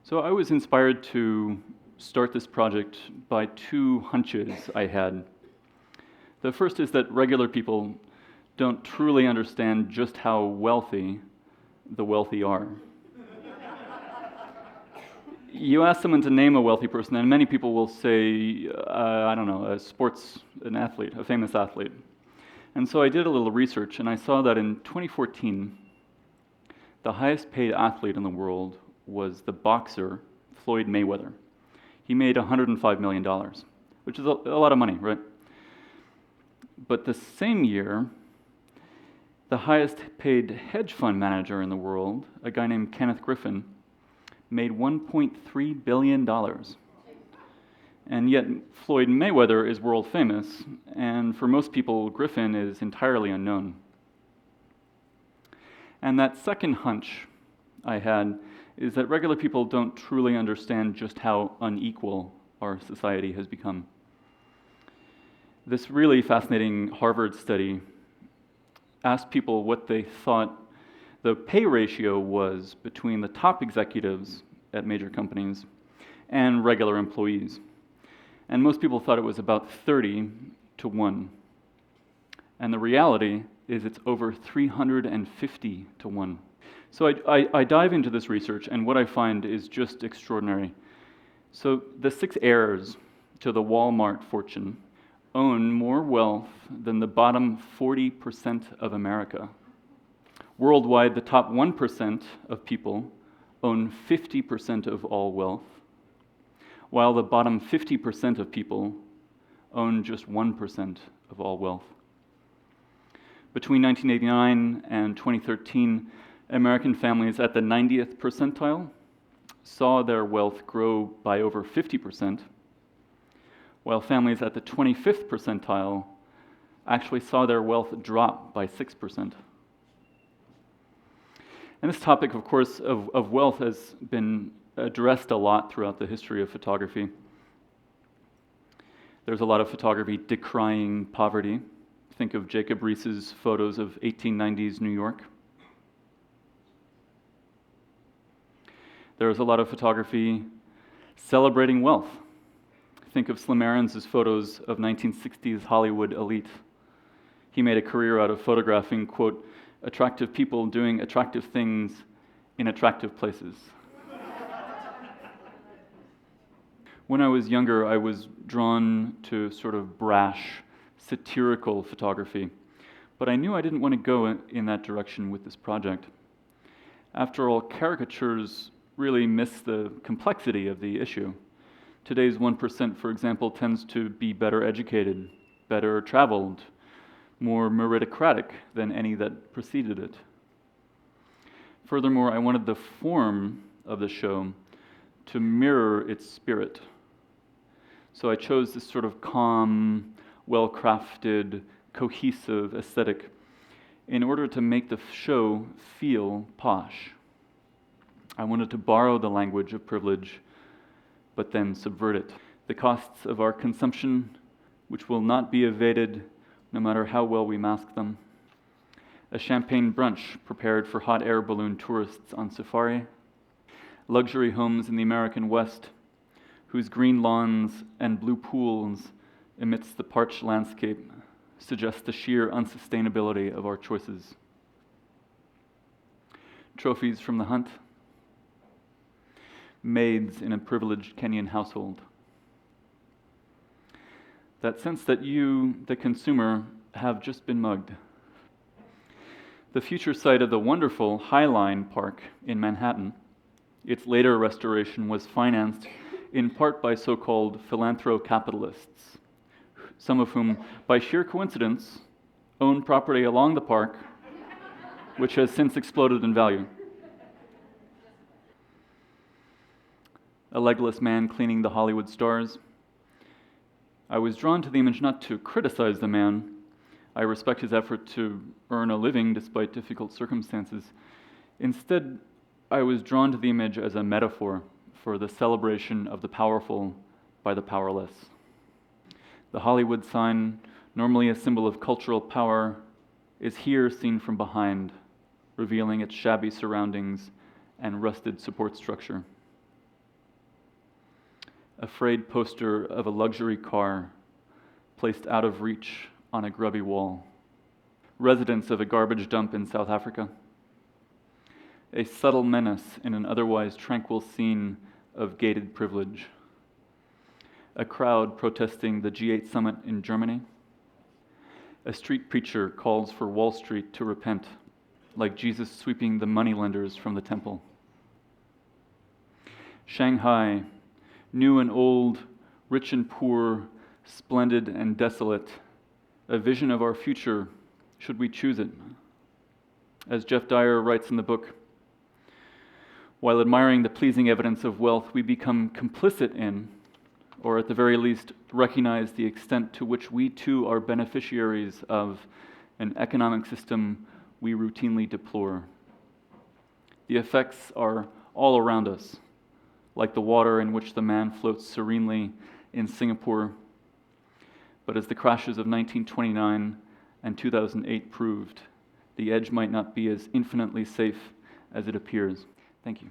So I was inspired to start this project by two hunches I had. The first is that regular people don't truly understand just how wealthy the wealthy are. You ask someone to name a wealthy person, and many people will say, I don't know, an athlete, a famous athlete. And so I did a little research, and I saw that in 2014, the highest paid athlete in the world was the boxer Floyd Mayweather. He made $105 million, which is a lot of money, right? But the same year, the highest paid hedge fund manager in the world, a guy named Kenneth Griffin, made $1.3 billion. And yet Floyd Mayweather is world famous, and for most people, Griffin is entirely unknown. And that second hunch I had is that regular people don't truly understand just how unequal our society has become. This really fascinating Harvard study asked people what they thought the pay ratio was between the top executives at major companies and regular employees. And most people thought it was about 30 to 1. And the reality is it's over 350 to 1. So I dive into this research, and what I find is just extraordinary. So the 6 heirs to the Walmart fortune own more wealth than the bottom 40% of America. Worldwide, the top 1% of people own 50% of all wealth, while the bottom 50% of people own just 1% of all wealth. Between 1989 and 2013, American families at the 90th percentile saw their wealth grow by over 50%, while families at the 25th percentile actually saw their wealth drop by 6%. And this topic, of course, of wealth has been addressed a lot throughout the history of photography. There's a lot of photography decrying poverty. Think of Jacob Riis's photos of 1890s New York. There's a lot of photography celebrating wealth. Think of Slim Aarons' photos of 1960s Hollywood elite. He made a career out of photographing, quote, attractive people doing attractive things in attractive places. When I was younger, I was drawn to sort of brash, satirical photography, but I knew I didn't want to go in that direction with this project. After all, caricatures really miss the complexity of the issue. Today's 1%, for example, tends to be better educated, better traveled, more meritocratic than any that preceded it. Furthermore, I wanted the form of the show to mirror its spirit. So I chose this sort of calm, well-crafted, cohesive aesthetic in order to make the show feel posh. I wanted to borrow the language of privilege, but then subvert it. The costs of our consumption, which will not be evaded no matter how well we mask them. A champagne brunch prepared for hot air balloon tourists on safari. Luxury homes in the American West, whose green lawns and blue pools amidst the parched landscape suggest the sheer unsustainability of our choices. Trophies from the hunt. Maids in a privileged Kenyan household. That sense that you, the consumer, have just been mugged. The future site of the wonderful Highline Park in Manhattan, its later restoration was financed in part by so-called philanthro-capitalists, some of whom, by sheer coincidence, own property along the park, which has since exploded in value. A legless man cleaning the Hollywood stars. I was drawn to the image not to criticize the man. I respect his effort to earn a living despite difficult circumstances. Instead, I was drawn to the image as a metaphor for the celebration of the powerful by the powerless. The Hollywood sign, normally a symbol of cultural power, is here seen from behind, revealing its shabby surroundings and rusted support structure. a frayed poster of a luxury car placed out of reach on a grubby wall. Residents of a garbage dump in South Africa. A subtle menace in an otherwise tranquil scene of gated privilege. A crowd protesting the G8 summit in Germany. A street preacher calls for Wall Street to repent, like Jesus sweeping the moneylenders from the temple. Shanghai, new and old, rich and poor, splendid and desolate, a vision of our future, should we choose it. As Jeff Dyer writes in the book, while admiring the pleasing evidence of wealth, we become complicit in, or at the very least recognize the extent to which we too are beneficiaries of an economic system we routinely deplore. The effects are all around us, like the water in which the man floats serenely in Singapore. But as the crashes of 1929 and 2008 proved, the edge might not be as infinitely safe as it appears. Thank you.